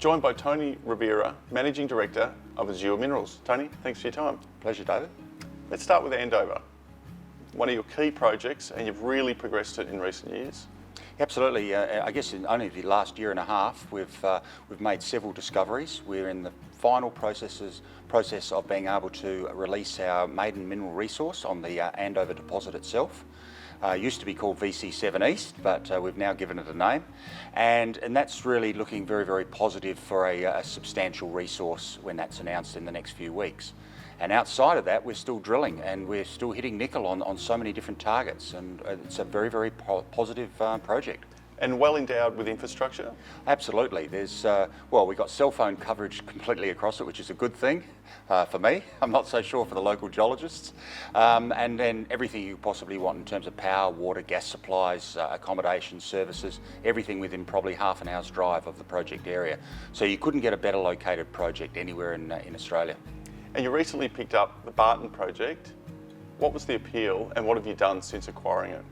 joined by Tony Rovira, Managing Director of Azure Minerals. Tony, thanks for your time. Pleasure, David. Let's start with Andover. One of your key projects, and you've really progressed it in recent years. Absolutely. I guess in only the last year and a half, we've made several discoveries. We're in the final process of being able to release our maiden mineral resource on the Andover deposit itself. Used to be called VC7 East, but we've now given it a name, and that's really looking very, very positive for a substantial resource when that's announced in the next few weeks. And outside of that, we're still drilling and we're still hitting nickel on so many different targets, and it's a very, very positive project. And well endowed with infrastructure? Absolutely. There's, well, we've got cell phone coverage completely across it, which is a good thing for me. I'm not so sure for the local geologists. And then everything you possibly want in terms of power, water, gas supplies, accommodation, services, everything within probably half an hour's drive of the project area. So you couldn't get a better located project anywhere in Australia. And you recently picked up the Barton project. What was the appeal and what have you done since acquiring it?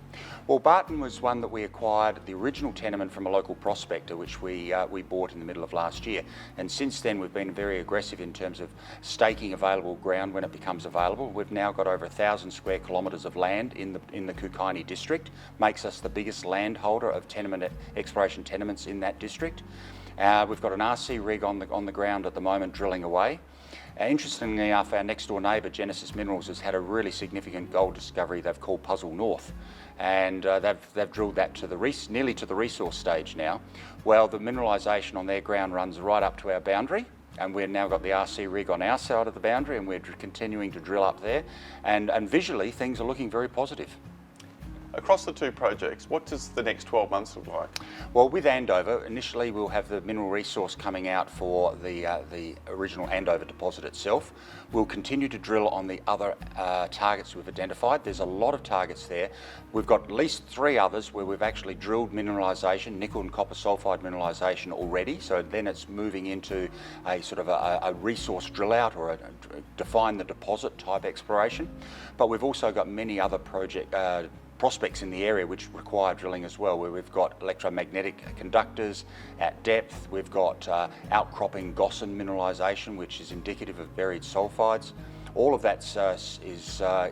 Well, Barton was one that we acquired, the original tenement from a local prospector, which we bought in the middle of last year. And since then we've been very aggressive in terms of staking available ground when it becomes available. We've now got over 1,000 square kilometres of land in the Kukaini district. Makes us the biggest landholder of exploration tenements in that district. We've got an RC rig on the ground at the moment drilling away. Interestingly enough, our next door neighbour, Genesis Minerals, has had a really significant gold discovery they've called Puzzle North, and they've drilled that to nearly to the resource stage now. Well, the mineralisation on their ground runs right up to our boundary, and we've now got the RC rig on our side of the boundary, and we're continuing to drill up there, and visually things are looking very positive. Across the two projects, what does the next 12 months look like? Well, with Andover, initially we'll have the mineral resource coming out for the original Andover deposit itself. We'll continue to drill on the other targets we've identified. There's a lot of targets there. We've got at least 3 others where we've actually drilled mineralisation, nickel and copper sulphide mineralisation already. So then it's moving into a sort of a resource drill out or a define the deposit type exploration. But we've also got many other prospects in the area which require drilling as well, where we've got electromagnetic conductors at depth. We've got outcropping gossan mineralisation, which is indicative of buried sulphides. All of that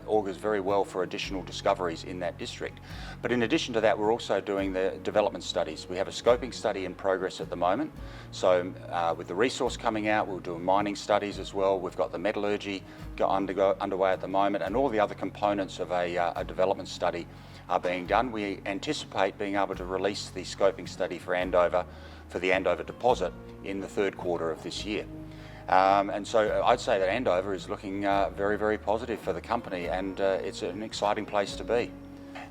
augurs very well for additional discoveries in that district. But in addition to that, we're also doing the development studies. We have a scoping study in progress at the moment. So with the resource coming out, we'll do mining studies as well. We've got the metallurgy underway at the moment, and all the other components of a development study are being done. We anticipate being able to release the scoping study for Andover, for the Andover deposit, in the 3rd quarter of this year. And so I'd say that Andover is looking very, very positive for the company, and it's an exciting place to be.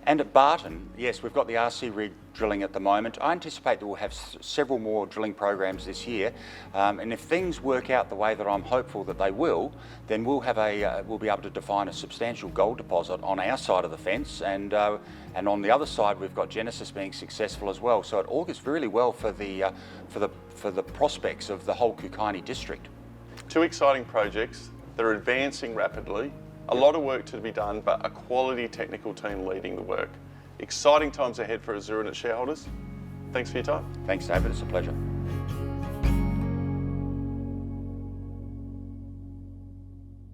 And at Barton, yes, we've got the RC rig drilling at the moment. I anticipate that we'll have several more drilling programs this year, and if things work out the way that I'm hopeful that they will, then we'll be able to define a substantial gold deposit on our side of the fence, and on the other side we've got Genesis being successful as well. So it augurs really well for the prospects of the whole Kukaini district. 2 exciting projects that are advancing rapidly. A lot of work to be done, but a quality technical team leading the work. Exciting times ahead for Azure and its shareholders. Thanks for your time. Thanks, David. It's a pleasure.